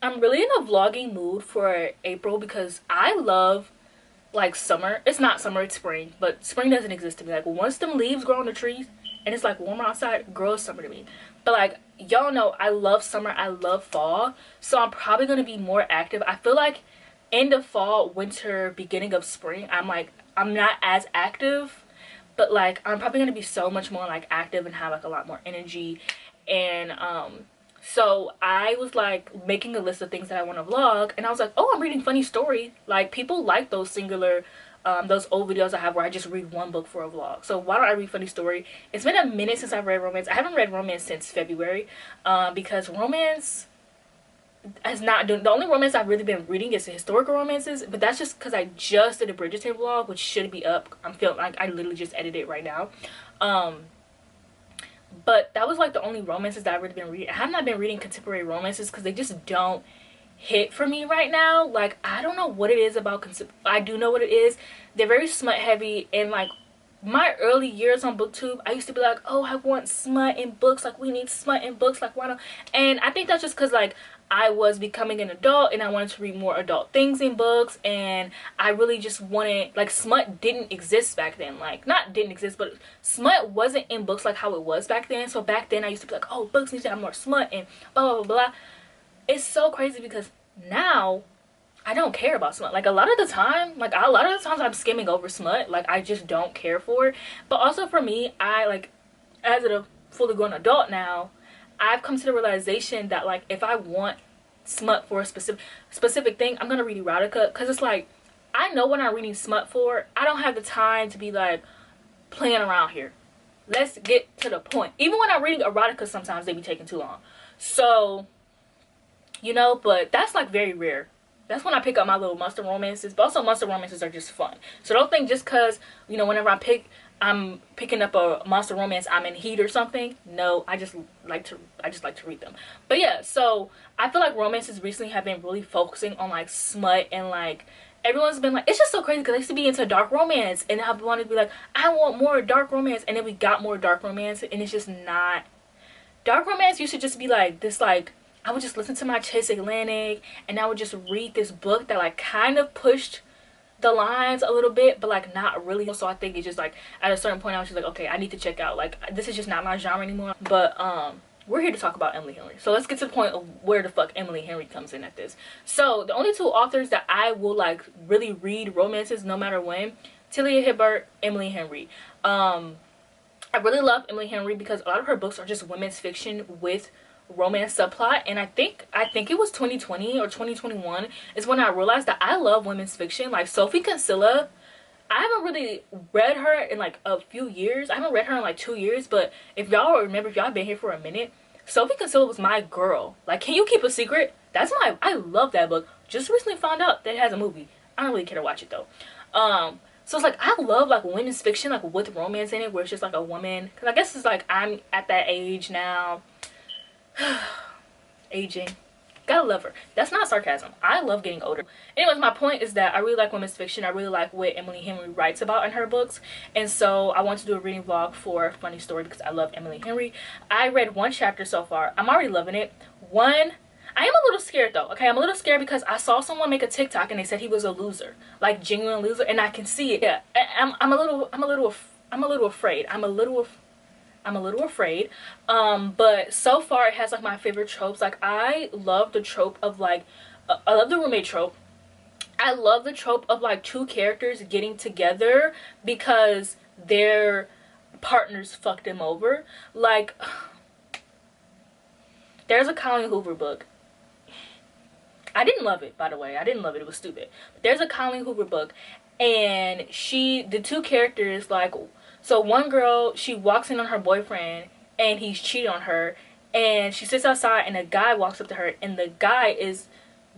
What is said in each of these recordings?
I'm really in a vlogging mood for April because I love like summer. It's not summer, it's spring, but spring doesn't exist to me. Like once them leaves grow on the trees and it's like warmer outside, girl, it's summer to me. But like y'all know, I love summer, I love fall, so I'm probably gonna be more active. I feel like end of fall, winter, beginning of spring, I'm not as active, but like I'm probably gonna be so much more like active and have like a lot more energy. And so I was like making a list of things that I want to vlog, and I was like, oh, I'm reading funny story. Like people like those singular those old videos I have where I just read one book for a vlog. So why don't I read funny story? It's been a minute since I've read romance. I haven't read romance since February, because romance has not done, the only romance I've really been reading is the historical romances, but that's just because I just did a Bridgerton vlog, which should be up. I'm feeling like I literally just edited it right now. But that was like the only romances that I've really been reading. I have not been reading contemporary romances because they just don't hit for me right now. Like I don't know what it is about I do know what it is. They're very smut heavy, and like my early years on booktube, I used to be like, oh, I want smut in books, like we need smut in books, like why not? And I think that's just because like I was becoming an adult and I wanted to read more adult things in books, and I really just wanted, like, smut didn't exist back then. Like, not didn't exist, but smut wasn't in books like how it was back then. So back then I used to be like, oh, books need to have more smut and blah blah blah blah. It's so crazy because now I don't care about smut. Like a lot of the time, like a lot of the times I'm skimming over smut. Like I just don't care for it. But also for me, I like, as a fully grown adult now, I've come to the realization that like if I want smut for a specific thing, I'm gonna read erotica, because it's like I know what I'm reading smut for. I don't have the time to be like playing around here. Let's get to the point. Even when I'm reading erotica, sometimes they be taking too long. So, you know, but that's like very rare. That's when I pick up my little monster romances. But also monster romances are just fun. So don't think just because, you know, whenever I'm picking up a monster romance, I'm in heat or something. No, I just like to read them. But yeah, so I feel like romances recently have been really focusing on like smut, and like everyone's been like, it's just so crazy because I used to be into dark romance and I wanted to be like, I want more dark romance, and then we got more dark romance, and it's just not. Dark romance used to just be like this, like I would just listen to my Chase Atlantic and I would just read this book that like kind of pushed the lines a little bit, but like not really. So I think it's just like at a certain point I was just like, okay, I need to check out, like this is just not my genre anymore. But we're here to talk about Emily Henry, so let's get to the point of where the fuck Emily Henry comes in at this. So the only two authors that I will like really read romances no matter when: Talia Hibbert, Emily Henry. I really love Emily Henry because a lot of her books are just women's fiction with romance subplot, and I think it was 2020 or 2021 is when I realized that I love women's fiction. Like Sophie Kinsella, I haven't really read her in like a few years. I haven't read her in like 2 years, but if y'all remember, if y'all been here for a minute, Sophie Kinsella was my girl. Like, Can You Keep a Secret? I love that book. Just recently found out that it has a movie. I don't really care to watch it though. So it's like I love like women's fiction like with romance in it, where it's just like a woman, because I guess it's like I'm at that age now. Aging, gotta love her. That's not sarcasm. I love getting older. Anyways, my point is that I really like women's fiction. I really like what Emily Henry writes about in her books, and so I want to do a reading vlog for Funny Story because I love Emily Henry. I read one chapter so far. I'm already loving it. I am a little scared though. Okay, I'm a little scared because I saw someone make a TikTok and they said he was a loser, like genuine loser, and I can see it. Yeah, I'm a little afraid. I'm a little afraid. But so far it has like my favorite tropes. Like I love the trope of like I love the roommate trope. I love the trope of like two characters getting together because their partners fucked them over. Like there's a Colleen Hoover book. I didn't love it, by the way. I didn't love it. It was stupid. But there's a Colleen Hoover book, and the two characters, like, so one girl, she walks in on her boyfriend and he's cheating on her, and she sits outside and a guy walks up to her, and the guy is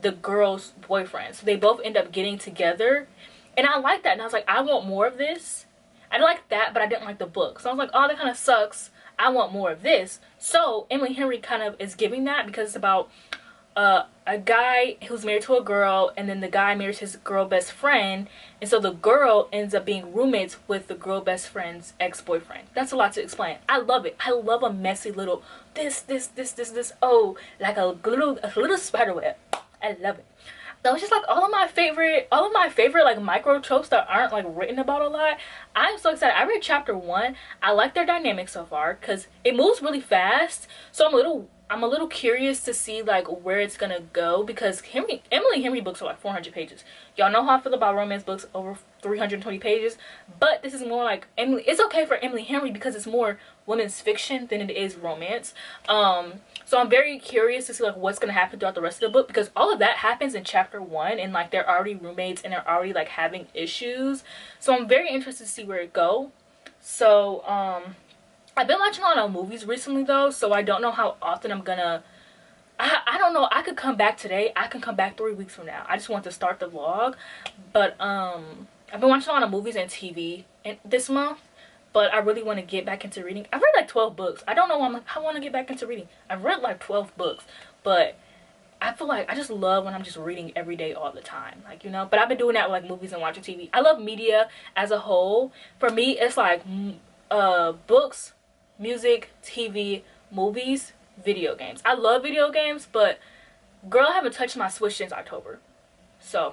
the girl's boyfriend. So they both end up getting together, and I like that, and I was like, I want more of this. I like that, but I didn't like the book. So I was like, oh, that kind of sucks. I want more of this. So Emily Henry kind of is giving that because it's about a guy who's married to a girl, and then the guy marries his girl best friend, and so the girl ends up being roommates with the girl best friend's ex-boyfriend. That's a lot to explain. I love it. I love a messy little this, oh, like a little spider web. I love it. So it's just like all of my favorite like micro tropes that aren't like written about a lot. I'm so excited. I read chapter 1. I like their dynamic so far because it moves really fast. So I'm a little curious to see like where it's gonna go, because Emily Henry books are like 400 pages. Y'all know how I feel about romance books over 320 pages, but this is more like Emily. It's okay for Emily Henry because it's more women's fiction than it is romance. So I'm very curious to see like what's gonna happen throughout the rest of the book, because all of that happens in chapter 1, and like they're already roommates and they're already like having issues. So I'm very interested to see where it go. So I've been watching a lot of movies recently though, so I don't know how often I'm gonna. I don't know. I could come back today. I can come back 3 weeks from now. I just want to start the vlog, but I've been watching a lot of movies and TV this month. But I really want to get back into reading. I've read like 12 books. I don't know why I want to get back into reading. I've read like 12 books, but I feel like I just love when I'm just reading every day all the time, like, you know. But I've been doing that with like movies and watching TV. I love media as a whole. For me, it's like books, music, TV, movies, video games. I love video games, but girl, I haven't touched my Switch since October. So,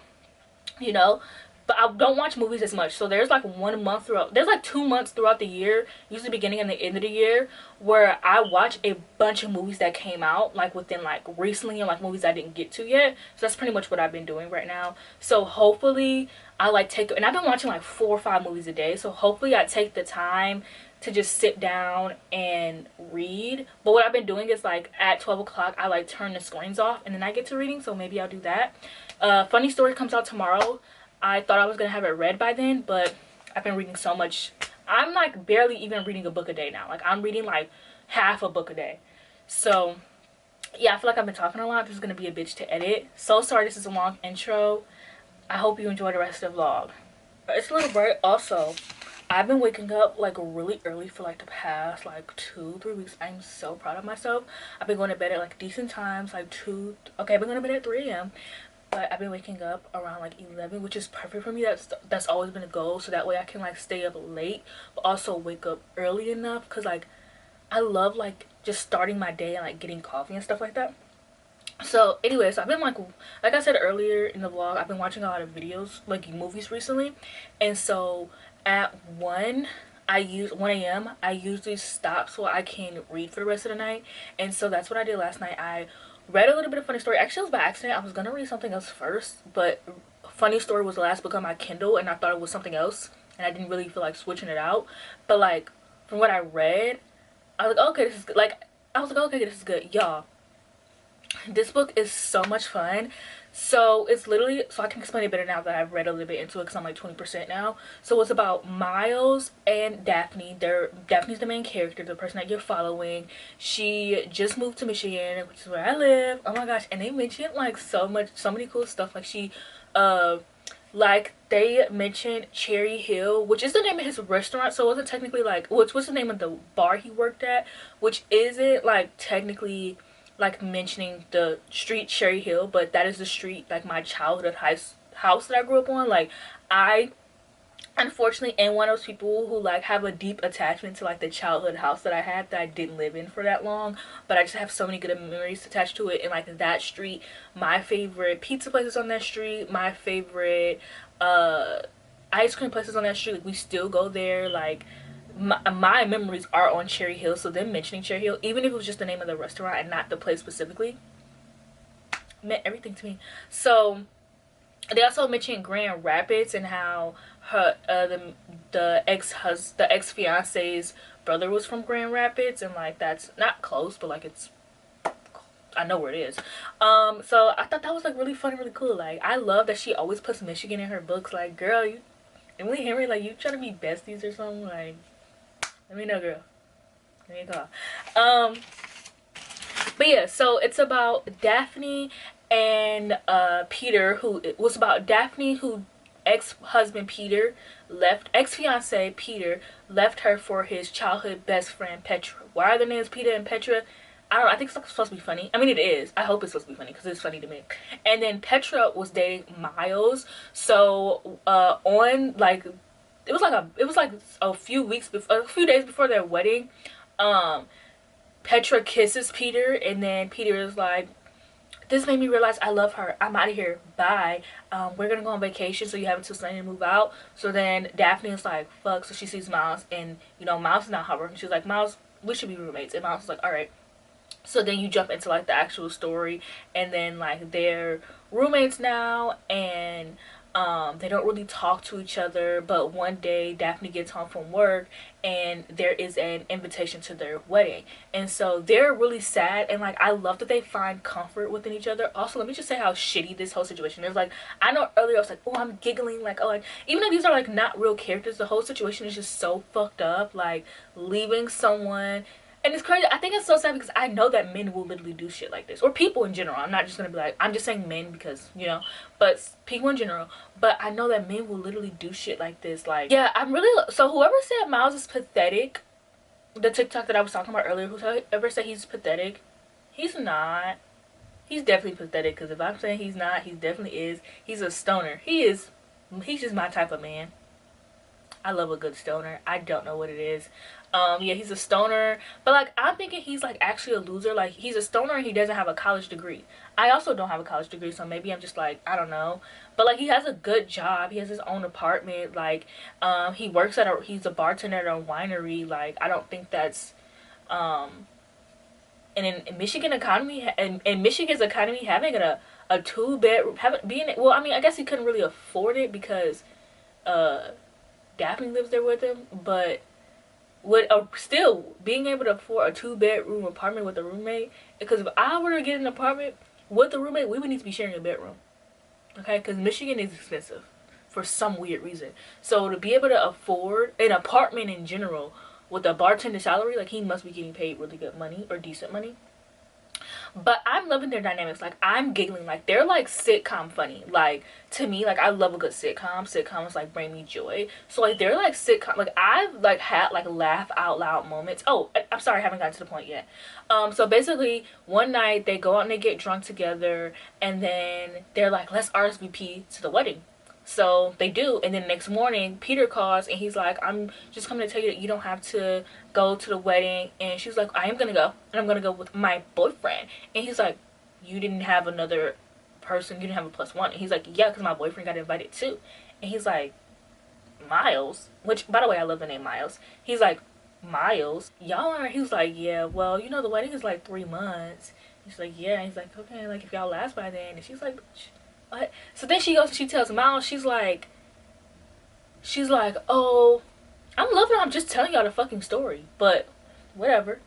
you know, but I don't watch movies as much. So there's like 1 month throughout, there's like 2 months throughout the year, usually beginning and the end of the year, where I watch a bunch of movies that came out like within like recently, and like movies I didn't get to yet. So that's pretty much what I've been doing right now. So hopefully I like take, and I've been watching like 4 or 5 movies a day. So hopefully I take the time to just sit down and read. But what I've been doing is like at 12 o'clock I like turn the screens off and then I get to reading. So maybe I'll do that. Funny Story comes out tomorrow. I thought I was gonna have it read by then, but I've been reading so much. I'm like barely even reading a book a day now. Like I'm reading like half a book a day. So yeah, I feel like I've been talking a lot. This is gonna be a bitch to edit. So sorry this is a long intro. I hope you enjoy the rest of the vlog. It's a little bright. Also, I've been waking up like really early for like the past like 2-3 weeks. I'm so proud of myself. I've been going to bed at like decent times, like I've been going to bed at 3 a.m. but I've been waking up around like 11, which is perfect for me. That's always been a goal, so that way I can like stay up late but also wake up early enough, because like I love like just starting my day and like getting coffee and stuff like that. So anyways, I've been like I said earlier in the vlog, I've been watching a lot of videos, like movies recently. And so at 1 a.m. I usually stop so I can read for the rest of the night. And so that's what I did last night. I read a little bit of Funny Story. Actually, it was by accident. I was gonna read something else first, but Funny Story was the last book on my Kindle and I thought it was something else, and I didn't really feel like switching it out. But like from what I read, I was like, okay, this is good. Like I was like, okay, this is good. Y'all, this book is so much fun. So it's literally, so I can explain it better now that I've read a little bit into it, because I'm like 20% now. So it's about Miles and Daphne. Daphne's the main character, the person that you're following. She just moved to Michigan, which is where I live. Oh my gosh. And they mentioned like so many cool stuff. Like they mentioned Cherry Hill, which is the name of his restaurant. So it wasn't technically like, what's the name of the bar he worked at, which isn't like technically like mentioning the street Cherry Hill, but that is the street, like my childhood house that I grew up on. Like I unfortunately am one of those people who like have a deep attachment to like the childhood house that I had that I didn't live in for that long, but I just have so many good memories attached to it. And like that street, my favorite pizza places on that street, my favorite ice cream places on that street, like we still go there. Like my memories are on Cherry Hill, so them mentioning Cherry Hill, even if it was just the name of the restaurant and not the place specifically, meant everything to me. So they also mentioned Grand Rapids and how her the ex-fiance's brother was from Grand Rapids, and like that's not close, but like it's, I know where it is. So I thought that was like really fun and really cool. Like I love that she always puts Michigan in her books. Like girl, you Emily Henry, like you trying to be besties or something? Like let me know, girl. Let me call. But yeah, so it's about Daphne and Peter, who it was about Daphne, who ex-husband Peter left, ex-fiance Peter left her for his childhood best friend Petra. Why are their names Peter and Petra? I don't know. I think it's supposed to be funny. I mean, it is. I hope it's supposed to be funny because it's funny to me. And then Petra was dating Miles. So on like it was like a few days before their wedding, Petra kisses Peter, and then Peter is like, this made me realize I love her. I'm out of here. Bye. We're gonna go on vacation, so you have until Sunday to move out. So then Daphne is like, fuck. So she sees Miles, and you know Miles is not heartbroken. She's like, Miles, we should be roommates. And Miles is like, all right. So then you jump into like the actual story, and then like they're roommates now, and they don't really talk to each other. But one day Daphne gets home from work, and there is an invitation to their wedding, and so they're really sad. And like I love that they find comfort within each other. Also, let me just say how shitty this whole situation is. Like I know earlier I was like, oh, I'm giggling, like, oh, like even though these are like not real characters, the whole situation is just so fucked up. Like leaving someone, and it's crazy. I think it's so sad because I know that men will literally do shit like this. Or people in general. I'm not just going to be like, I'm just saying men because, you know. But people in general. But I know that men will literally do shit like this. Like, yeah, I'm really... So whoever said Miles is pathetic, the TikTok that I was talking about earlier, whoever said he's pathetic, he's not. He's definitely pathetic, because if I'm saying he's not, he definitely is. He's a stoner. He's just my type of man. I love a good stoner. I don't know what it is. Yeah, he's a stoner, but like I'm thinking he's like actually a loser. Like he's a stoner and he doesn't have a college degree. I also don't have a college degree, so maybe I'm just like, I don't know. But like he has a good job. He has his own apartment. Like he works at he's a bartender at a winery. Like I don't think that's and in Michigan economy, and in Michigan's economy, having a 2-bed, well, I mean, I guess he couldn't really afford it because Daphne lives there with him, but would still being able to afford a 2-bedroom apartment with a roommate, because if I were to get an apartment with a roommate, we would need to be sharing a bedroom, okay? Because Michigan is expensive for some weird reason. So to be able to afford an apartment in general with a bartender salary, like he must be getting paid really good money or decent money. But I'm loving their dynamics. Like I'm giggling. Like they're like sitcom funny. Like to me, like I love a good sitcom. Sitcoms like bring me joy. So like they're like sitcom. Like I've like had like laugh out loud moments. Oh, I'm sorry, I haven't gotten to the point yet. So basically one night they go out and they get drunk together, and then they're like, let's RSVP to the wedding. So they do, and then next morning Peter calls and he's like, I'm just coming to tell you that you don't have to go to the wedding. And she's like, I am gonna go, and I'm gonna go with my boyfriend. And he's like, you didn't have another person, you didn't have a plus one? And he's like, yeah, because my boyfriend got invited too. And he's like, Miles, which by the way I love the name Miles. He's like, Miles, y'all are, he was like, yeah, well, you know the wedding is like 3 months. He's like, yeah. And he's like, okay, like if y'all last by then. And she's like, what? So then she goes and she tells Miles, she's like, oh, I'm loving it. I'm just telling y'all the fucking story, but whatever.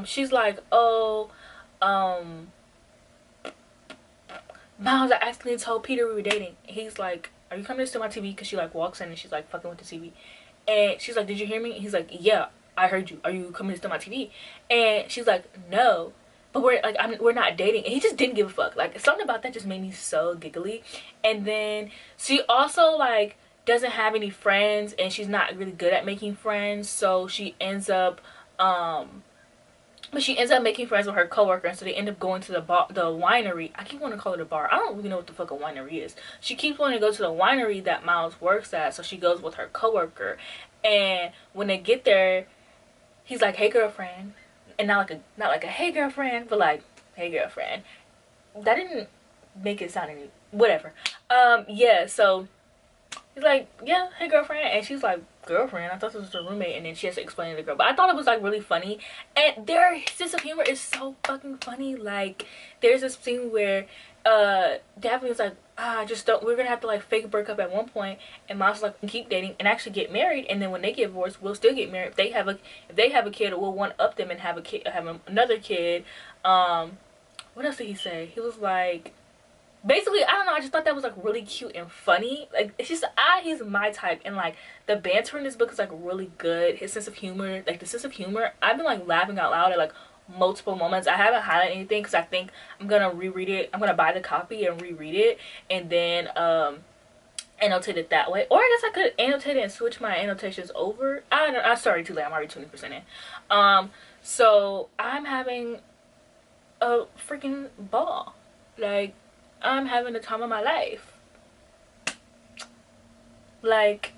She's like, oh, Miles, I accidentally told Peter we were dating. He's like, are you coming to steal my TV? Because she like walks in and she's like fucking with the TV. And she's like, did you hear me? And he's like, yeah, I heard you. Are you coming to steal my TV? And she's like, no. But we're not dating. And he just didn't give a fuck. Like something about that just made me so giggly. And then she also like doesn't have any friends, and she's not really good at making friends. So she ends up but she ends up making friends with her coworker, and so they end up going to the winery. I keep wanting to call it a bar. I don't really know what the fuck a winery is. She keeps wanting to go to the winery that Miles works at, so she goes with her coworker. And when they get there, he's like, hey girlfriend. And not like a hey girlfriend, but like hey girlfriend. That didn't make it sound any whatever. Yeah, so he's like, yeah, hey girlfriend. And she's like, girlfriend? I thought this was her roommate. And then she has to explain to the girl. But I thought it was like really funny. And their sense of humor is so fucking funny. Like there's this scene where Daphne was like, just don't, we're gonna have to like fake break up at one point. And Miles was like, keep dating and actually get married, and then when they get divorced, we'll still get married. If they have a kid, we'll one up them and have another kid. What else did he say? He was like, basically, I don't know, I just thought that was like really cute and funny. Like it's just, he's my type. And like the banter in this book is like really good. His sense of humor, like the sense of humor, I've been like laughing out loud at like multiple moments. I haven't highlighted anything because I think I'm gonna reread it. I'm gonna buy the copy and reread it, and then annotate it that way. Or I guess I could annotate it and switch my annotations over. I don't know. I'm sorry, too late. I'm already 20% in. So I'm having a freaking ball. Like I'm having the time of my life. Like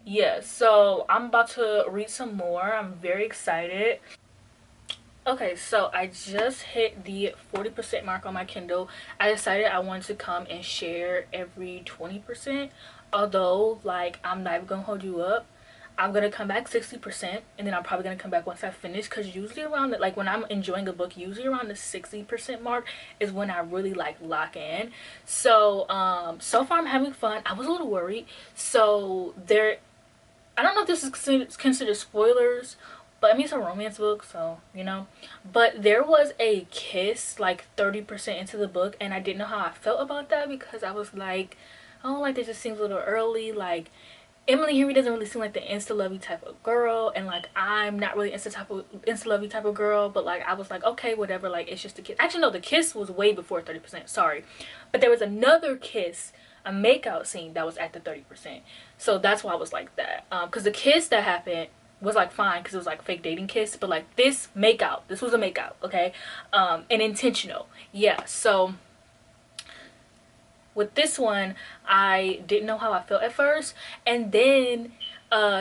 yeah, so I'm about to read some more. I'm very excited. Okay, so I just hit the 40% mark on my Kindle. I decided I wanted to come and share every 20%. Although, like, I'm not even gonna hold you up. I'm gonna come back 60%, and then I'm probably gonna come back once I finish. Cause usually around the, like, when I'm enjoying a book, usually around the 60% mark is when I really like lock in. So so far I'm having fun. I was a little worried. So there, I don't know if this is considered spoilers, but I mean it's a romance book, so you know. But there was a kiss like 30% into the book, and I didn't know how I felt about that because I was like, oh, like this just seems a little early. Like Emily Henry doesn't really seem like the insta lovey type of girl, and like I'm not really insta lovey type of girl. But like I was like, okay, whatever. Like it's just a kiss. Actually, no, the kiss was way before 30%. Sorry, but there was another kiss, a makeout scene that was at the 30%. So that's why I was like that. Because the kiss that happened was like fine because it was like fake dating kiss, but like this makeout, this was a makeout, okay, and intentional, yeah. So with this one, I didn't know how I felt at first, and then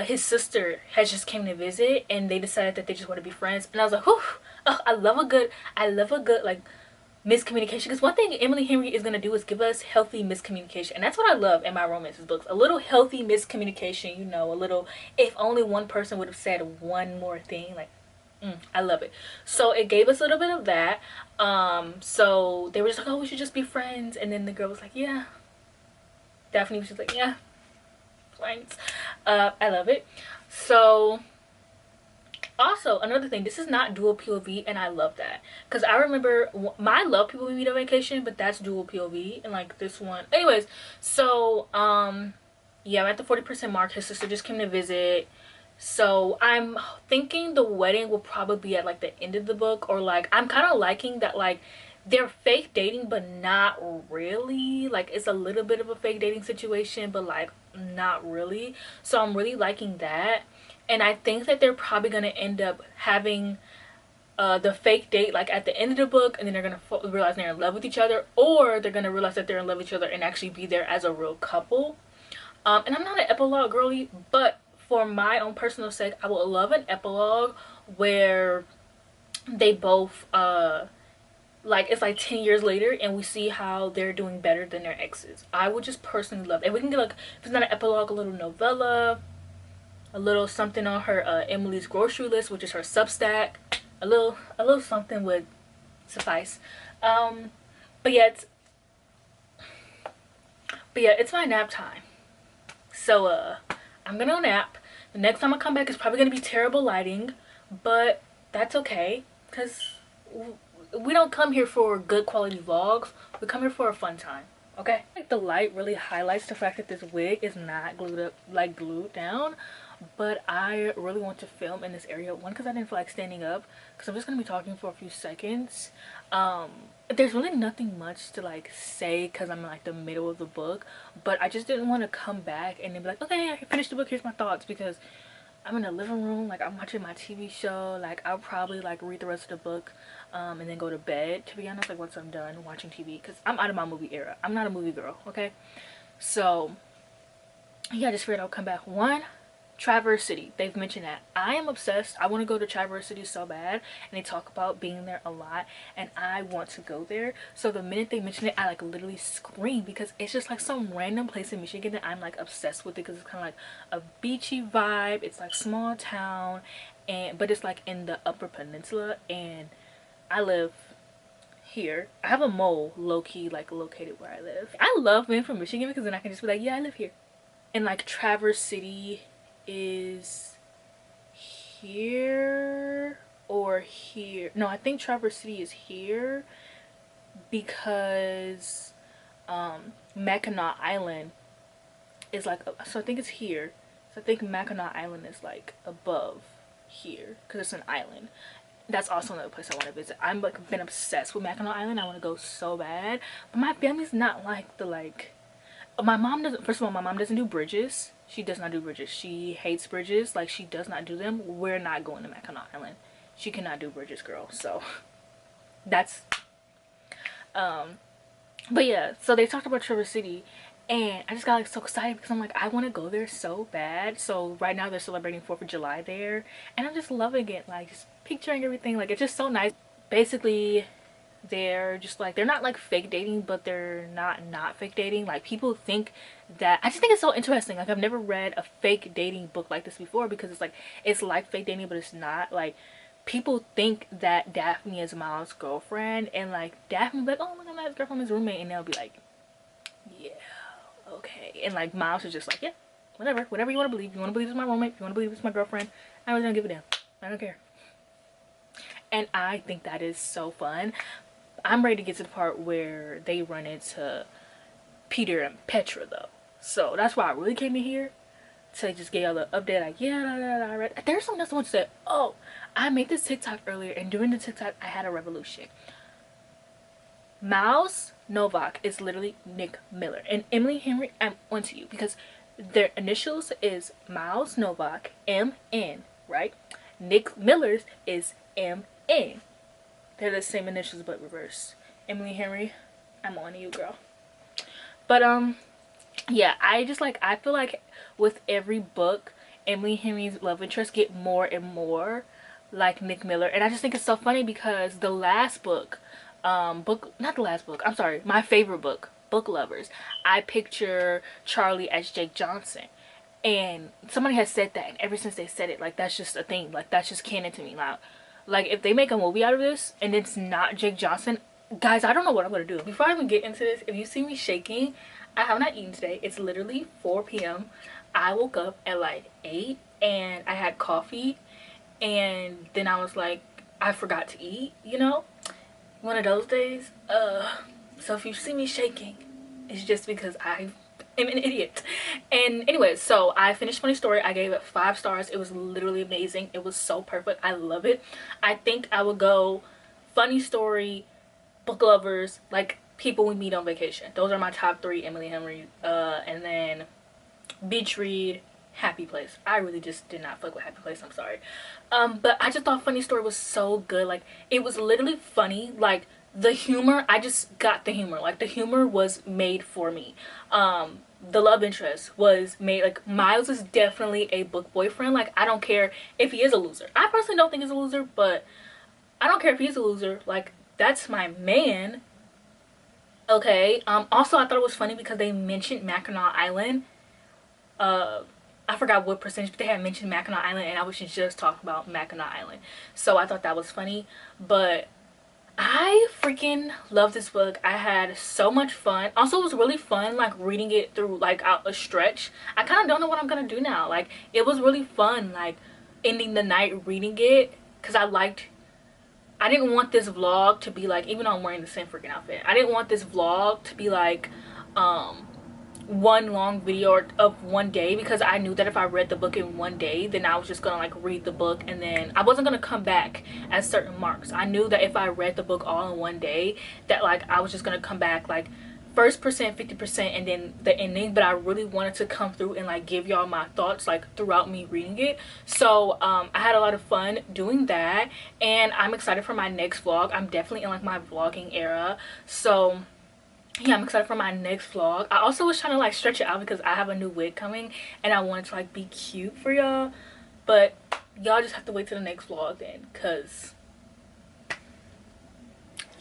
his sister has just came to visit, and they decided that they just want to be friends, and I was like, whew, oh, I love a good like miscommunication, because one thing Emily Henry is going to do is give us healthy miscommunication, and that's what I love in my romances books. A little healthy miscommunication, you know, a little, if only one person would have said one more thing, like I love it. So it gave us a little bit of that. So they were just like, oh, we should just be friends, and then the girl was like, yeah. Daphne was just like, yeah, friends. I love it. So also another thing, this is not dual POV, and I love that because I remember I love People We Meet on Vacation, but that's dual POV, and like this one anyways. So yeah, I'm at the 40% mark. His sister just came to visit, so I'm thinking the wedding will probably be at like the end of the book, or like I'm kind of liking that like they're fake dating but not really, like it's a little bit of a fake dating situation but like not really. So I'm really liking that, and I think that they're probably going to end up having the fake date like at the end of the book, and then they're going to realize they're in love with each other, or they're going to realize that they're in love with each other and actually be there as a real couple. And I'm not an epilogue girly, but for my own personal sake, I would love an epilogue where they both like it's like 10 years later and we see how they're doing better than their exes. I would just personally love it. If we can get like, if it's not an epilogue, a little novella, a little something on her Emily's grocery list, which is her Substack, a little something would suffice. But yeah, it's my nap time. So I'm gonna nap. The next time I come back is probably gonna be terrible lighting, but that's okay because we don't come here for good quality vlogs. We come here for a fun time, okay? Like the light really highlights the fact that this wig is not glued up, like glued down, but I really want to film in this area. One, because I didn't feel like standing up because I'm just gonna be talking for a few seconds. There's really nothing much to like say because I'm in like the middle of the book, but I just didn't want to come back and then be like, okay, I finished the book, here's my thoughts, because I'm in the living room, like I'm watching my TV show. Like I'll probably like read the rest of the book and then go to bed, to be honest, like once I'm done watching TV, because I'm out of my movie era. I'm not a movie girl, okay? So yeah, I just figured I'll come back. One, Traverse City, they've mentioned that. I am obsessed. I want to go to Traverse City so bad, and they talk about being there a lot, and I want to go there. So the minute they mention it, I like literally scream, because it's just like some random place in Michigan that I'm like obsessed with it, because it's kind of like a beachy vibe. It's like small town, and but it's like in the Upper Peninsula, and I live here. I have a mole low-key like located where I live. I love being from Michigan because then I can just be like, yeah, I live here. And like Traverse City is here or here. No, I think Traverse City is here because Mackinac Island is like, so I think it's here. So I think Mackinac Island is like above here because it's an island. That's also another place I want to visit. I'm like been obsessed with Mackinac Island. I want to go so bad, but my family's not like the like. My mom doesn't. First of all, my mom doesn't do bridges. She does not do bridges. She hates bridges. Like she does not do them. We're not going to Mackinac Island. She cannot do bridges, girl. So that's but yeah, so they talked about Traverse City, and I just got like so excited because I'm like, I want to go there so bad. So right now they're celebrating 4th of July there, and I'm just loving it. Like just picturing everything. Like, it's just so nice. Basically, they're just like, they're not like fake dating, but they're not fake dating. Like, people think that, I just think it's so interesting. Like, I've never read a fake dating book like this before, because it's like fake dating, but it's not. Like, people think that Daphne is Miles' girlfriend, and like Daphne be like, oh, look, I'm not his girlfriend, his roommate, and they'll be like, yeah, okay. And like Miles is just like, yeah, whatever you want to believe. You want to believe it's my roommate, if you want to believe it's my girlfriend, I really don't give a damn. I don't care. And I think that is so fun. I'm ready to get to the part where they run into Peter and Petra though. So that's why I really came in here, to just get y'all the update. Like, yeah, I read. There's something else I want to say. Oh, I made this TikTok earlier, and during the TikTok I had a revolution. Miles Novak is literally Nick Miller, and Emily Henry, I'm onto you, because their initials is Miles Novak, MN, right? Nick Miller's is MN. They're the same initials but reversed. Emily Henry, I'm on you, girl. But yeah, I feel like with every book, Emily Henry's love interest get more and more like Nick Miller, and I just think it's so funny because the last book, not the last book, I'm sorry, my favorite book, Book Lovers, I picture Charlie as Jake Johnson, and somebody has said that, and ever since they said it, like, that's just a thing, like, that's just canon to me now. Like, if they make a movie out of this and it's not Jake Johnson, guys, I don't know what I'm gonna do. Before I even get into this, if you see me shaking, I have not eaten today. It's literally 4 p.m. I woke up at like 8 and I had coffee, and then I was like, I forgot to eat, you know? One of those days. So if you see me shaking, it's just because I am an idiot. And anyway, so I finished Funny Story. I gave it 5 stars. It was literally amazing. It was so perfect. I love it. I think I would go Funny Story, Book Lovers, like People We Meet on Vacation. Those are my top 3 Emily Henry. And then Beach Read, Happy Place. I really just did not fuck with Happy Place, I'm sorry. But I just thought Funny Story was so good. Like, it was literally funny. Like, the humor, I just got the humor. Like, the humor was made for me. The love interest was made, like, Miles is definitely a book boyfriend. Like, I don't care if he is a loser. I personally don't think he's a loser, but I don't care if he's a loser. Like, that's my man. Okay. Also, I thought it was funny because they mentioned Mackinac Island. I forgot what percentage, but they had mentioned Mackinac Island, and I was just talking about Mackinac Island. So I thought that was funny. But I freaking love this book. I had so much fun. Also, it was really fun, like, reading it through, like, out a stretch. I kind of don't know what I'm gonna do now. Like, it was really fun, like, ending the night reading it, because I didn't want this vlog to be like, even though I'm wearing the same freaking outfit, I didn't want this vlog to be like one long video of one day, because I knew that if I read the book in one day, then I was just gonna like read the book, and then I wasn't gonna come back at certain marks. I knew that if I read the book all in one day, that like I was just gonna come back like first percent, 50%, and then the ending. But I really wanted to come through and like give y'all my thoughts like throughout me reading it. So I had a lot of fun doing that, and I'm excited for my next vlog. I'm definitely in like my vlogging era, so yeah, I'm excited for my next vlog. I also was trying to like stretch it out because I have a new wig coming, and I wanted to like be cute for y'all, but y'all just have to wait till the next vlog then, because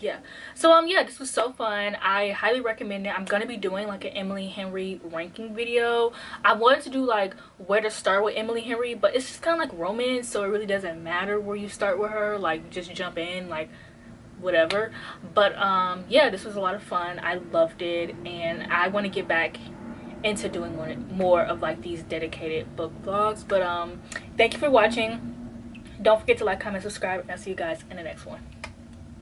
yeah. So yeah, this was so fun. I highly recommend it. I'm gonna be doing like an Emily Henry ranking video. I wanted to do like where to start with Emily Henry, but it's just kind of like romance, so it really doesn't matter where you start with her. Like, just jump in, like whatever. But yeah, this was a lot of fun. I loved it, and I want to get back into doing more of like these dedicated book vlogs. But thank you for watching. Don't forget to like, comment, subscribe, and I'll see you guys in the next one.